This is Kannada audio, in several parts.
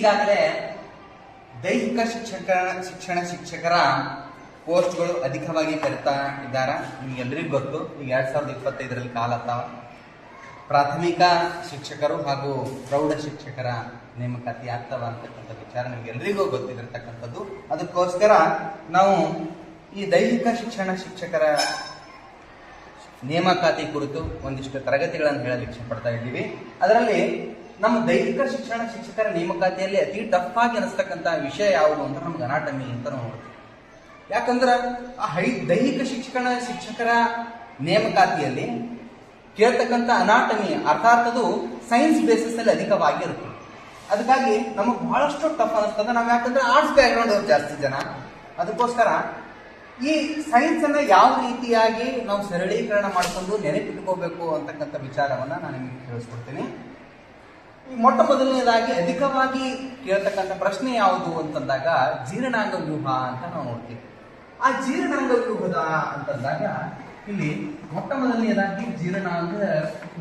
ಈಗಾಗಲೇ ದೈಹಿಕ ಶಿಕ್ಷಕರ ಪೋಸ್ಟ್ಗಳು ಅಧಿಕವಾಗಿ ಕರಿತಾ ಇದ್ದಾರೆ. ನಿಮ್ಗೆಲ್ಲರಿಗೂ ಗೊತ್ತು, ಈಗ 2025ರಲ್ಲಿ ಕಾಲ ಅಥವಾ ಪ್ರಾಥಮಿಕ ಶಿಕ್ಷಕರು ಹಾಗೂ ಪ್ರೌಢ ಶಿಕ್ಷಕರ ನೇಮಕಾತಿ ಆಗ್ತವ ಅಂತಕ್ಕಂಥ ವಿಚಾರ ನಿಮ್ಗೆಲ್ಲರಿಗೂ ಗೊತ್ತಿರತಕ್ಕಂಥದ್ದು. ಅದಕ್ಕೋಸ್ಕರ ನಾವು ಈ ದೈಹಿಕ ಶಿಕ್ಷಕರ ನೇಮಕಾತಿ ಕುರಿತು ಒಂದಿಷ್ಟು ತರಗತಿಗಳನ್ನು ಹೇಳಲು ಇಚ್ಛೆ ಪಡ್ತಾ ಇದ್ದೀವಿ. ಅದರಲ್ಲಿ ನಮ್ಮ ದೈಹಿಕ ಶಿಕ್ಷಕರ ನೇಮಕಾತಿಯಲ್ಲಿ ಅತಿ ಟಫ್ ಆಗಿ ಅನಿಸ್ತಕ್ಕಂಥ ವಿಷಯ ಯಾವುದು ಅಂದ್ರೆ ನಮ್ಗೆ ಅನಾಟಮಿ ಅಂತ ನೋಡ್ತೀವಿ. ಯಾಕಂದ್ರೆ ಆ ದೈಹಿಕ ಶಿಕ್ಷಕರ ನೇಮಕಾತಿಯಲ್ಲಿ ಕೇಳ್ತಕ್ಕಂಥ ಅನಾಟಮಿ ಅರ್ಥಾತ್ ಅದು ಸೈನ್ಸ್ ಬೇಸಿಸ್ ಅಲ್ಲಿ ಅಧಿಕವಾಗಿ ಇರುತ್ತೆ. ಅದಕ್ಕಾಗಿ ನಮಗೆ ಬಹಳಷ್ಟು ಟಫ್ ಅನಿಸ್ತದೆ. ನಾವು ಯಾಕಂದ್ರೆ ಆರ್ಟ್ಸ್ ಬ್ಯಾಕ್ ಗ್ರೌಂಡ್ ಅವ್ರು ಜಾಸ್ತಿ ಜನ. ಅದಕ್ಕೋಸ್ಕರ ಈ ಸೈನ್ಸ್ ಅನ್ನ ಯಾವ ರೀತಿಯಾಗಿ ನಾವು ಸರಳೀಕರಣ ಮಾಡಿಕೊಂಡು ನೆನಪಿಟ್ಕೋಬೇಕು ಅಂತಕ್ಕಂಥ ವಿಚಾರವನ್ನ ನಾನು ನಿಮಗೆ ತಿಳಿಸ್ಕೊಡ್ತೀನಿ. ಮೊಟ್ಟ ಮೊದಲನೇದಾಗಿ ಅಧಿಕವಾಗಿ ಕೇಳ್ತಕ್ಕಂಥ ಪ್ರಶ್ನೆ ಯಾವುದು ಅಂತಂದಾಗ ಜೀರ್ಣಾಂಗ ವ್ಯೂಹ ಅಂತ ನಾವು ನೋಡ್ತೀವಿ. ಆ ಜೀರ್ಣಾಂಗ ವ್ಯೂಹದ ಅಂತಂದಾಗ ಇಲ್ಲಿ ಮೊಟ್ಟ ಮೊದಲನೇದಾಗಿ ಜೀರ್ಣಾಂಗ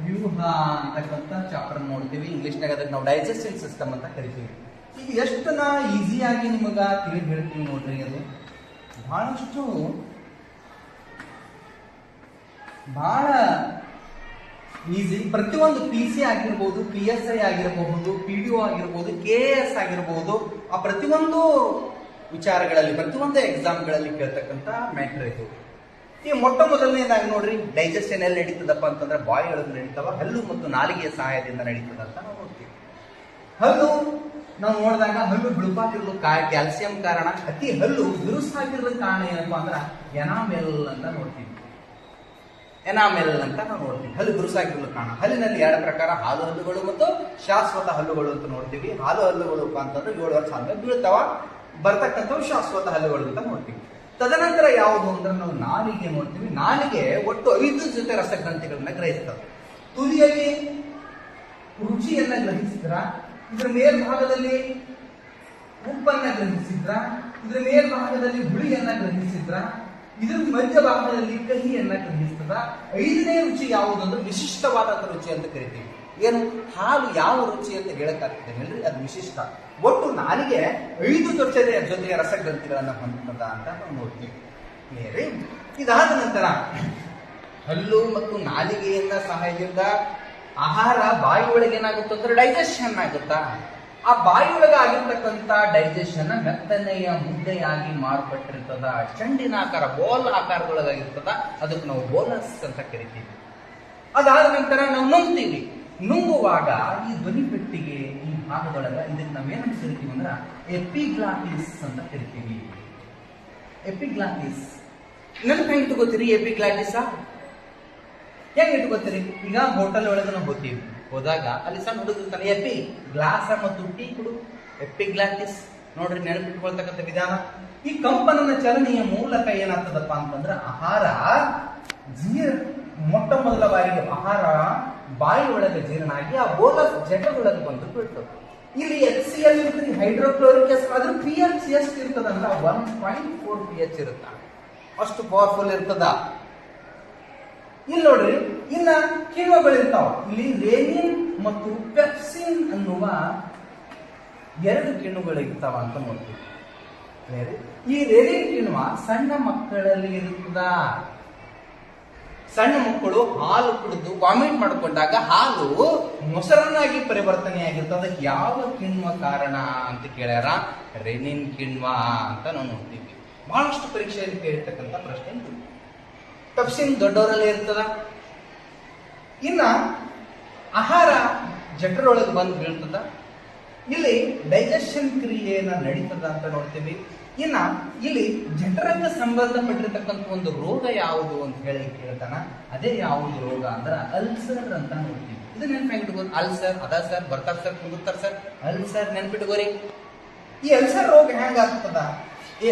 ವ್ಯೂಹ ಅಂತಕ್ಕಂಥ ಚಾಪ್ಟರ್ ನೋಡ್ತೀವಿ. ಇಂಗ್ಲಿಷ್ನಾಗ ಅದಕ್ಕೆ ನಾವು ಡೈಜೆಸ್ಟಿವ್ ಸಿಸ್ಟಮ್ ಅಂತ ಕರಿತೀವಿ. ಇದು ಎಷ್ಟು ನಾ ಈಸಿಯಾಗಿ ನಿಮಗ ತಿಳಿದು ಹೇಳ್ತೀವಿ ನೋಡ್ರಿ. ಅದು ಬಹಳ ಈಸಿ. ಪ್ರತಿಯೊಂದು PC ಆಗಿರ್ಬೋದು, PSI ಆಗಿರಬಹುದು, PDO ಆಗಿರ್ಬೋದು, KS ಆಗಿರಬಹುದು, ಆ ಪ್ರತಿಯೊಂದು ವಿಚಾರಗಳಲ್ಲಿ ಪ್ರತಿಯೊಂದು ಎಕ್ಸಾಮ್ಗಳಲ್ಲಿ ಕೇಳ್ತಕ್ಕಂಥ ಮ್ಯಾಟ್ರ್ ಇದು. ಈ ಮೊಟ್ಟ ಮೊದಲನೇದಾಗಿ ನೋಡ್ರಿ, ಡೈಜೆಷನ್ ಎಲ್ಲಿ ನಡೀತದಪ್ಪ ಅಂತಂದ್ರೆ ಬಾಯಿ ಒಳಗೆ ನಡೀತಾವ, ಹಲ್ಲು ಮತ್ತು ನಾಲಿಗೆಯ ಸಹಾಯದಿಂದ ನಡೀತದ ಅಂತ ನಾವು ನೋಡ್ತೀವಿ. ಹಲ್ಲು ನಾವು ನೋಡಿದಾಗ ಹಲ್ಲು ಬಿಳುಪಾಗಿರ್ಲು ಕ್ಯಾಲ್ಸಿಯಂ ಕಾರಣ, ಅತಿ ಹಲ್ಲು ಬಿರುಸಾಗಿರ್ಲ ಕಾರಣ ಏನಪ್ಪಾ ಅಂದ್ರೆ ಎನಾಮೆಲ್ ಅಂತ ನೋಡ್ತೀವಿ. ಎನಾಮೆಲ್ ಅಂತ ನಾವು ನೋಡ್ತೀವಿ. ಹಲ್ಲು ಬಿರುಸಾಗಿರ್ಲು ಕಾರಣ. ಹಲ್ಲಿನಲ್ಲಿ ಎರಡು ಪ್ರಕಾರ, ಹಾಲು ಹಲ್ಲುಗಳು ಮತ್ತು ಶಾಶ್ವತ ಹಲ್ಲುಗಳು ಅಂತ ನೋಡ್ತೀವಿ. ಹಾಲು ಹಲ್ಲುಗಳು ಅಂತಂದ್ರೆ 7 ವರ್ಷ ಆದ್ಮೇಲೆ ಬೀಳ್ತಾವ, ಬರ್ತಕ್ಕಂಥವು ಶಾಶ್ವತ ಹಲ್ಲುಗಳು ಅಂತ ನೋಡ್ತೀವಿ. ತದನಂತರ ಯಾವುದು ಅಂದ್ರೆ ನಾವು ನಾಲಿಗೆ ನೋಡ್ತೀವಿ. ನಾಲಿಗೆ ಒಟ್ಟು 5 ಜೊತೆ ರಸಗ್ರಂಥಿಗಳನ್ನ ಗ್ರಹಿಸ್ತದೆ. ತುದಿಯಲ್ಲಿ ರುಚಿಯನ್ನ ಗ್ರಹಿಸಿದ್ರ, ಇದ್ರ ಮೇಲ್ಭಾಗದಲ್ಲಿ ಉಪ್ಪನ್ನ ಗ್ರಹಿಸಿದ್ರ, ಇದ್ರ ಮೇಲ್ಭಾಗದಲ್ಲಿ ಹುಳಿಯನ್ನ ಗ್ರಹಿಸಿದ್ರ, ಇದ್ರ ಮಧ್ಯಭಾಗದಲ್ಲಿ ಕಹಿಯನ್ನ ಗ್ರಹಿಸ್ತದ. 5ನೇ ರುಚಿ ಯಾವುದು ಅಂದ್ರೆ ವಿಶಿಷ್ಟವಾದಂಥ ರುಚಿ ಅಂತ ಕರಿತೀವಿ. ಏನು ಹಾಲು ಯಾವ ರುಚಿ ಅಂತ ಹೇಳಕ್ಕಾಗ್ತದೆ ಹೇಳ್ರಿ, ಅದು ವಿಶಿಷ್ಟ. ಒಟ್ಟು ನಾಲಿಗೆ 5 ಜೊತೆಗೆ ರಸಗ್ರಂಥಿಗಳನ್ನ ಹೊಂದುತ್ತದ ಅಂತ ನಾವು ನೋಡ್ತೀವಿ. ಇದಾದ ನಂತರ ಹಲ್ಲು ಮತ್ತು ನಾಲಿಗೆಯನ್ನ ಸಹಾಯದಿಂದ ಆಹಾರ ಬಾಯಿ ಒಳಗೆ ಏನಾಗುತ್ತೆ ಅಂದ್ರೆ ಡೈಜೆಷನ್ ಆಗುತ್ತಾ. ಆ ಬಾಯಿ ಒಳಗೆ ಆಗಿರ್ತಕ್ಕಂಥ ಡೈಜೆಷನ್ ಮೆತ್ತನೆಯ ಮುದ್ದೆಯಾಗಿ ಮಾರ್ಪಟ್ಟಿರ್ತದ. ಚೆಂಡಿನ ಆಕಾರ, ಬೋಲ್ ಆಕಾರದೊಳಗಾಗಿರ್ತದ. ಅದಕ್ಕೆ ನಾವು ಬೋಲಸ್ ಅಂತ ಕರಿತೀವಿ. ಅದಾದ ನಂತರ ನಾವು ನುಂಗ್ತೀವಿ. ನುಂಗುವಾಗ ಈ ಧ್ವನಿ ಪೆಟ್ಟಿಗೆ ಈ ಭಾಗದೊಳಗ ಇದಕ್ಕೆ ನಾವೇನಂತ ಕರಿತೀವಿ ಅಂದ್ರೆ ಎಪಿಗ್ಲಾಟಿಸ್ ಅಂತ ಕರಿತೀವಿ. ಎಪಿಗ್ಲಾಟಿಸ್ ನೆನಪು ಹೆಂಗ್ ಇಟ್ಕೋತೀರಿ? ಎಪಿಗ್ಲಾಟಿಸ್ ಹೆಂಗ್ ಇಟ್ಕೋತೀರಿ? ಈಗ ಹೋಟೆಲ್ ಒಳಗೆ ನಾವು ಹೋದಾಗ ಅಲ್ಲಿ ಸಣ್ಣ ಹುಡುಗಿರ್ತಾನೆ, ಎಪಿ ಗ್ಲಾಸ ಮತ್ತು ಟೀ ಕೊಡು, ಎಪಿಗ್ಲಾಟಿಸ್ ನೋಡ್ರಿ, ನೆನಪಿಟ್ಕೊಳ್ತಕ್ಕಂಥ ವಿಧಾನ. ಈ ಕಂಪನನ ಚಲನೆಯ ಮೂಲಕ ಏನಾಗ್ತದಪ್ಪ ಅಂತಂದ್ರೆ ಆಹಾರ ಮೊಟ್ಟ ಮೊದಲ ಬಾರಿಗೆ ಆಹಾರ ಬಾಯಿ ಒಳಗೆ ಜೀರ್ಣ ಆಗಿ ಆ ಬೋಲಸ್ ಜಠರದೊಳಗೆ ಬಂದು ಬಿಡ್ತದೆ. ಇಲ್ಲಿ HCl ಇರ್ತದೆ, ಹೈಡ್ರೋಕ್ಲೋರಿಕ್ ಆಸಿಡ್. ಅದ್ರ pH ಎಷ್ಟು ಇರ್ತದಂದ್ರೆ 1.4 pH ಇರುತ್ತ. ಅಷ್ಟು ಪವರ್ಫುಲ್ ಇರ್ತದ. ಇಲ್ಲಿ ನೋಡ್ರಿ, ಇನ್ನ ಕಿಣ್ವಗಳಿರ್ತಾವ. ಇಲ್ಲಿ ರೆನಿನ್ ಮತ್ತು ಪೆಪ್ಸಿನ್ ಅನ್ನುವ 2 ಕಿಣ್ವಗಳು ಇರ್ತಾವ ಅಂತ ನೋಡ್ತೀವಿ. ಈ ರೆನಿನ್ ಕಿಣ್ವ ಸಣ್ಣ ಮಕ್ಕಳಲ್ಲಿ ಇರ್ತದ. ಸಣ್ಣ ಮಕ್ಕಳು ಹಾಲು ಕುಡಿದು ವಾಮಿಟ್ ಮಾಡಿಕೊಂಡಾಗ ಹಾಲು ಮೊಸರನ್ನಾಗಿ ಪರಿವರ್ತನೆಯಾಗಿರ್ತದೆ. ಅದಕ್ಕೆ ಯಾವ ಕಿಣ್ವ ಕಾರಣ ಅಂತ ಕೇಳ್ಯಾರ? ರೆನಿನ್ ಕಿಣ್ವ ಅಂತ ನಾವು ನೋಡ್ತೀವಿ. ಬಹಳಷ್ಟು ಪರೀಕ್ಷೆಯಲ್ಲಿ ಕೇಳಿರ್ತಕ್ಕಂಥ ಪ್ರಶ್ನೆ ಇದು. ಪೆಪ್ಸಿನ್ ದೊಡ್ಡವರಲ್ಲಿ ಇರ್ತದ. ಇನ್ನ ಆಹಾರ ಜಠರೊಳಗೆ ಬಂದು ಬೀಳ್ತದ. ಇಲ್ಲಿ ಡೈಜೆಷನ್ ಕ್ರಿಯೆಯನ್ನ ನಡೀತದ ಅಂತ ನೋಡ್ತೀವಿ. ಇನ್ನ ಇಲ್ಲಿ ಜಠರಕ್ಕೆ ಸಂಬಂಧಪಟ್ಟಿರ್ತಕ್ಕಂಥ ಒಂದು ರೋಗ ಯಾವುದು ಅಂತ ಹೇಳಿ ಕೇಳ್ತಾನ. ಅದೇ ಯಾವುದು ರೋಗ ಅಂದ್ರೆ ಅಲ್ಸರ್ ಅಂತ ನೋಡ್ತೀವಿ. ಇದು ನೆನ್ಪಿಟ್ಕೋರಿ. ಅಲ್ಸರ್ ಅದ ಸರ್, ಬರ್ತಾರ ಸರ್, ಕುಂದಿರ್ತಾರ ಸರ್, ಅಲ್ಸರ್ ನೆನ್ಪಿಟ್ಕೋರಿ. ಈ ಅಲ್ಸರ್ ರೋಗ ಹೆಂಗಾಗ್ತದ?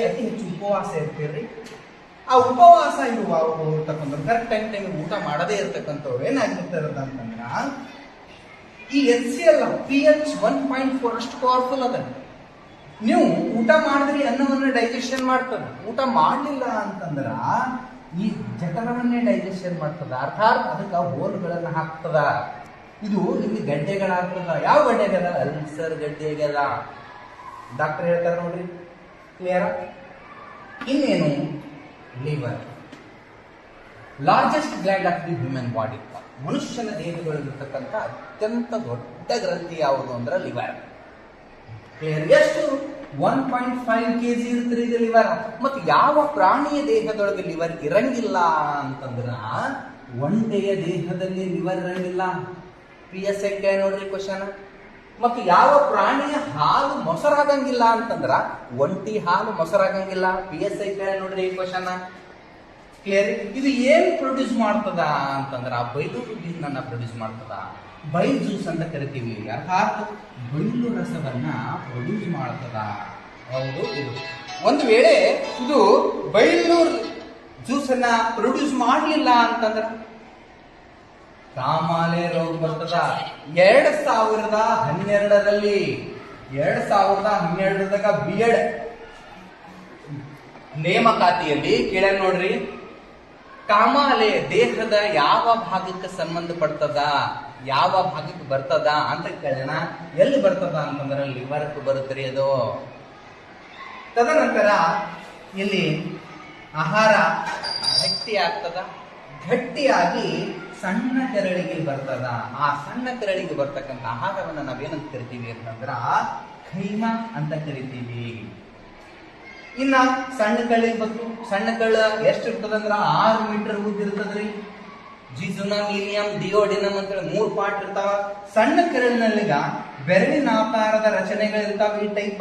ಅತಿ ಹೆಚ್ಚು ಉಪವಾಸ ಇರ್ತೀರ್ರಿ. ಆ ಉಪವಾಸ ಇರ್ತಕ್ಕಂಥವ್ರು ಕರೆಕ್ಟ್ ಟೈಮ್ ಊಟ ಮಾಡದೇ ಇರ್ತಕ್ಕಂಥವ್ರು ಏನಾಗಿರ್ತಾರ ಅಂತಂದ್ರ ಈ HCl pH 1.4 ಅಷ್ಟು ಪವರ್ಫುಲ್ ಅದ. ನೀವು ಊಟ ಮಾಡಿದ್ರಿ ಅನ್ನವನ್ನ ಡೈಜೆಷನ್ ಮಾಡ್ತದ. ಊಟ ಮಾಡಲಿಲ್ಲ ಅಂತಂದ್ರ ಈ ಜಠರವನ್ನೇ ಡೈಜೆಷನ್ ಮಾಡ್ತದ. ಅರ್ಥಾತ್ ಅದಕ್ಕೆ ಹೋಲ್ಗಳನ್ನ ಹಾಕ್ತದ. ಇದು ಇಲ್ಲಿ ಗಡ್ಡೆಗಳಾಗ್ತದ. ಯಾವ ಗಡ್ಡೆಗದ? ಅಲ್ಸರ್ ಗಡ್ಡೆಗದ. ಡಾಕ್ಟರ್ ಹೇಳ್ತಾರೆ ನೋಡ್ರಿ, ಕ್ಲಿಯರ್. ಇನ್ನೇನು? Liver, largest gland of the human body. ಮನುಷ್ಯನ ದೇಹದೊಳಗಿರ್ತಕ್ಕಂಥ ಅತ್ಯಂತ ದೊಡ್ಡ ಗ್ರಂಥಿ ಯಾವುದು ಅಂದ್ರೆ ಲಿವರ್. ಕ್ಲಿಯರ್. ಎಷ್ಟು? 1.5 kg ಇರುತ್ತೆ ಇದು ಲಿವರ್. ಮತ್ತು ಯಾವ ಪ್ರಾಣಿಯ ದೇಹದೊಳಗೆ ಲಿವರ್ ಇರಂಗಿಲ್ಲ ಅಂತಂದ್ರ ಒಂಟೆಯ ದೇಹದಲ್ಲಿ ಲಿವರ್ ಇರಂಗಿಲ್ಲ. PSI ನೋಡ್ರಿ ಕ್ವಶನ್. ಮತ್ತು ಯಾವ ಪ್ರಾಣಿಯ ಹಾಲು ಮೊಸರಾಗಂಗಿಲ್ಲ ಅಂತಂದ್ರ ಒಂಟಿ ಹಾಲು ಮೊಸರಾಗಂಗಿಲ್ಲ. PSI ನೋಡ್ರಿ ಈ ಕ್ವಶನ್. ಕ್ಲಿಯರ್. ಇದು ಏನ್ ಪ್ರೊಡ್ಯೂಸ್ ಮಾಡ್ತದ ಅಂತಂದ್ರ ಬೈಲು ಪ್ರೊಡ್ಯೂಸ್ ಮಾಡ್ತದ. ಬೈಲ್ ಜ್ಯೂಸ್ ಅಂತ ಕರಿತೀವಿ, ಅರ್ಥಾತ್ ಬೈಲು ರಸವನ್ನ ಪ್ರೊಡ್ಯೂಸ್ ಮಾಡ್ತದ. ಹೌದು. ಇದು ಒಂದು ವೇಳೆ ಇದು ಬೈಲು ಜ್ಯೂಸ್ ಅನ್ನ ಪ್ರೊಡ್ಯೂಸ್ ಮಾಡಲಿಲ್ಲ ಅಂತಂದ್ರ ಕಾಮಾಲೆ ರೋಗ ಬರ್ತದ. 2012ರಲ್ಲಿ 2012ದಾಗ B.Ed ನೇಮಕಾತಿಯಲ್ಲಿ ಕೇಳ ನೋಡ್ರಿ, ಕಾಮಾಲೆ ದೇಹದ ಯಾವ ಭಾಗಕ್ಕೆ ಸಂಬಂಧಪಡ್ತದ, ಯಾವ ಭಾಗಕ್ಕೆ ಬರ್ತದ ಅಂತ ಕೇಳೋಣ. ಎಲ್ಲಿ ಬರ್ತದ ಅಂತಂದ್ರೆ ಲಿವರ್ಗೆ ಬರುತ್ತ್ರಿ ಅದು. ತದನಂತರ ಇಲ್ಲಿ ಆಹಾರ ಗಟ್ಟಿ ಆಗ್ತದ. ಗಟ್ಟಿಯಾಗಿ ಸಣ್ಣ ಕೆರಳಿಗೆ ಬರ್ತದ. ಆ ಸಣ್ಣ ಕೆರಳಿಗೆ ಬರ್ತಕ್ಕಂಥ ಆಹಾರವನ್ನು ನಾವೇನಂತ ಕರಿತೀವಿ ಅಂತಂದ್ರ ಖೈಮಾ ಅಂತ ಕರಿತೀವಿ. ಇನ್ನ ಸಣ್ಣ ಕಳ್ಳಿಗೆ ಬಂತು. ಸಣ್ಣ ಕಳ್ಳ ಎಷ್ಟು ಇರ್ತದಂದ್ರ 6 ಮೀಟರ್ ಉದ್ದ ಇರ್ತದ್ರಿ. ಜಿಜುನಮ್, ಇಲಿಯಂ, ಡಿಯೋಡಿನಮ್ ಅಂತೇಳಿ 3 ಪಾರ್ಟ್ ಇರ್ತಾವ. ಸಣ್ಣ ಕೆರಳಿನಲ್ಲಿಗ ಬೆರಳಿನ ಆಕಾರದ ರಚನೆಗಳಿರ್ತಾವ. ಈ ಟೈಪ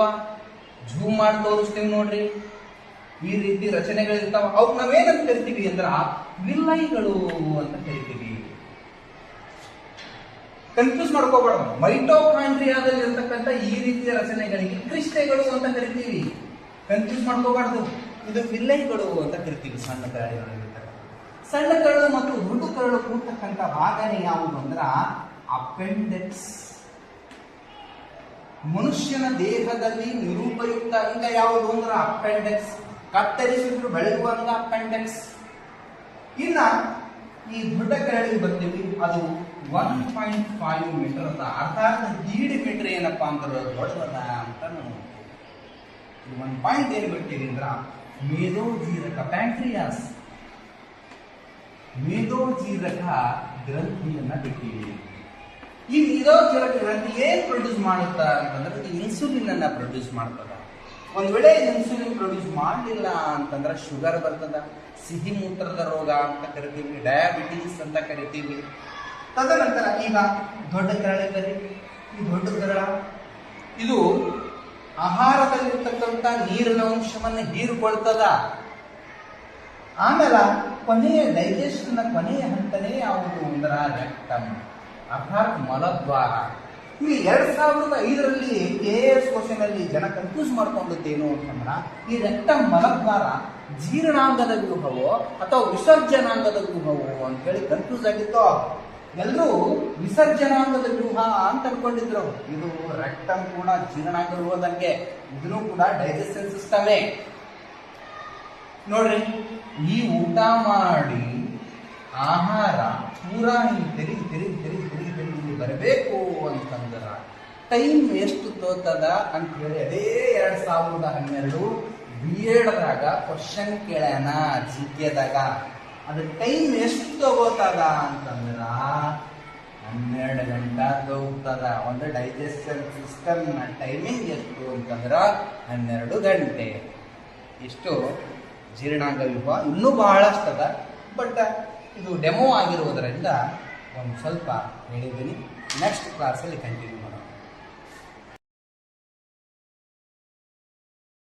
ಝೂಮ್ ಮಾಡಿ ತೋರಿಸ್ತೀವಿ ನೋಡ್ರಿ. ಈ ರೀತಿ ರಚನೆಗಳಿರ್ತಾವ. ಅವು ನಾವೇನಂತ ಕರಿತೀವಿ ಅಂದ್ರ ವಿಲ್ಲೈಗಳು ಅಂತ ಕರಿತೀವಿ. ಕನ್ಫ್ಯೂಸ್ ಮಾಡ್ಕೋಬಾರ್ದು. ಮೈಟೋಕಾಂಡ್ರಿಯಾದಲ್ಲಿ ಇರ್ತಕ್ಕಂಥ ಈ ರೀತಿಯ ರಚನೆಗಳಿಗೆ ಕ್ರಿಸ್ಟೆಗಳು ಅಂತ ಕರಿತೀವಿ. ಕನ್ಫ್ಯೂಸ್ ಮಾಡ್ಕೋಬಾರ್ದು. ಇದು ವಿಲ್ಲೈಗಳು ಅಂತ ಕರಿತೀವಿ. ಸಣ್ಣ ಕರಳಿನಲ್ಲಿರ್ತಕ್ಕಂಥ ಸಣ್ಣ ಕರಳು ಮತ್ತು ದೊಡ್ಡ ಕರಳು ಕೂರ್ತಕ್ಕಂಥ ಭಾಗನೇ ಯಾವುದು ಅಂದ್ರ ಅಪೆಂಡಿಕ್ಸ್. ಮನುಷ್ಯನ ದೇಹದಲ್ಲಿ ನಿರುಪಯುಕ್ತ ಅಂಗ ಯಾವುದು ಅಂದ್ರ ಅಪೆಂಡಿಕ್ಸ್. ಕತ್ತರಿಸಿದ್ರು ಬೆಳೆಯುವಂತ ಅಪೆಂಡಿಕ್ಸ್. ಇನ್ನ ಈ ದೊಡ್ಡ ಕರಳಿಗೆ ಬರ್ತೀವಿ. ಅದು 1.5 ಮೀಟರ್ ಅದ. ಅರ್ಥಾತ್ 1.5 ಮೀಟರ್ ಏನಪ್ಪಾ ಅಂದ್ರೆ ದೊಡ್ಡದ ಅಂತ ನಾವು ಒಂದು ಪಾಯಿಂಟ್ ಏನು ಬಿಡ್ತೀವಿ ಅಂದ್ರ ಮೇದೋಜೀರಕ ಪ್ಯಾಂಕ್ರಿಯಾಸ್, ಮೇದೋಜೀರಕ ಗ್ರಂಥಿಯನ್ನ ಬಿಟ್ಟಿವಿ. ಈ ಮೇದೋಜೀರಕ ಗ್ರಂಥಿ ಏನ್ ಪ್ರೊಡ್ಯೂಸ್ ಮಾಡುತ್ತ ಅಂತಂದ್ರೆ ಇದು ಇನ್ಸುಲಿನ್ ಅನ್ನ ಪ್ರೊಡ್ಯೂಸ್ ಮಾಡ್ತದ. ಒಂದ್ ವೇಳೆ ಇನ್ಸುಲಿನ್ ಪ್ರೊಡ್ಯೂಸ್ ಮಾಡಲಿಲ್ಲ ಅಂತಂದ್ರೆ ಶುಗರ್ ಬರ್ತದ, ಸಿಹಿ ಮೂತ್ರದ ರೋಗ ಅಂತ ಕರಿತೀವಿ, ಡಯಾಬಿಟೀಸ್ ಅಂತ ಕರಿತೀವಿ. ತದನಂತರ ಈಗ ದೊಡ್ಡ ಕರಳಿದ್ದರೆ ಈ ದೊಡ್ಡ ಕರಳ ಇದು ಆಹಾರದಲ್ಲಿರ್ತಕ್ಕಂಥ ನೀರಿನ ಅಂಶವನ್ನು ಹೀರಿಕೊಳ್ತದ. ಆಮೇಲೆ ಕೊನೆಯ ಡೈಜೆಷನ್ ಕೊನೆಯ ಹಂತನೇ ಯಾವುದು ಅಂದ್ರ ರೆಕ್ಟಮ್, ಅರ್ಥಾತ್ ಮಲದ್ವಾರ. ಈ 2005ರಲ್ಲಿ KS ಕ್ವಶನ್ ಅಲ್ಲಿ ಜನ ಕನ್ಫ್ಯೂಸ್ ಮಾಡ್ಕೊಂಡದ್ದೇನು ಅಂತಂದ್ರ ಈ ರೆಕ್ಟಮ್ ಮಲದ್ವಾರ ಜೀರ್ಣಾಂಗದ ವ್ಯೂಹವೋ ಅಥವಾ ವಿಸರ್ಜನಾಂಗದ ವ್ಯೂಹವೋ ಅಂತ ಹೇಳಿ ಕನ್ಫ್ಯೂಸ್ ಆಗಿತ್ತು. ಎಲ್ಲರೂ ವಿಸರ್ಜನಾಂಗದ ವ್ಯೂಹ ಅಂತ ಅನ್ಕೊಂಡಿದ್ರು. ಇದು ರೆಕ್ಟಮ್ ಕೂಡ ಜೀರ್ಣಾಂಗ ವ್ಯೂಹದಂಗೆ, ಇದನ್ನು ಕೂಡ ಡೈಜೆಷನ್ ಸಿಸ್ಟಮೇ. ನೋಡ್ರಿ, ಈ ಊಟ ಮಾಡಿ ಆಹಾರ ಪೂರಾ ಹಿಂಗೆ ತಿರುಗಿ ಬರಬೇಕು ಅಂತಂದ್ರ ಟೈಮ್ ಎಷ್ಟು ತೋತದ ಅಂತ ಹೇಳಿ ಅದೇ 2012 B.Edದಾಗ ಕ್ವಶನ್ ಕೇಳ್ಯಾನ GKದಾಗ. ಅದ್ರ ಟೈಮ್ ಎಷ್ಟು ತಗೋತದ ಅಂತಂದ್ರ 12 ಗಂಟೆ ತಗೋತದ. ಒಂದು ಡೈಜೆಷನ್ ಸಿಸ್ಟಮ್ ಟೈಮಿಂಗ್ ಎಷ್ಟು ಅಂತಂದ್ರ 12 ಗಂಟೆ. ಇಷ್ಟು ಜೀರ್ಣಾಂಗ ವ್ಯೂಹ. ಇನ್ನೂ ಬಹಳಷ್ಟದ, ಬಟ್ ಇದು ಡೆಮೋ ಆಗಿರುವುದರಿಂದ ಒಂದು ಸ್ವಲ್ಪ ಹೇಳಿದ್ದೀನಿ. ನೆಕ್ಸ್ಟ್ ಕ್ಲಾಸಲ್ಲಿ ಕಂಟಿನ್ಯೂ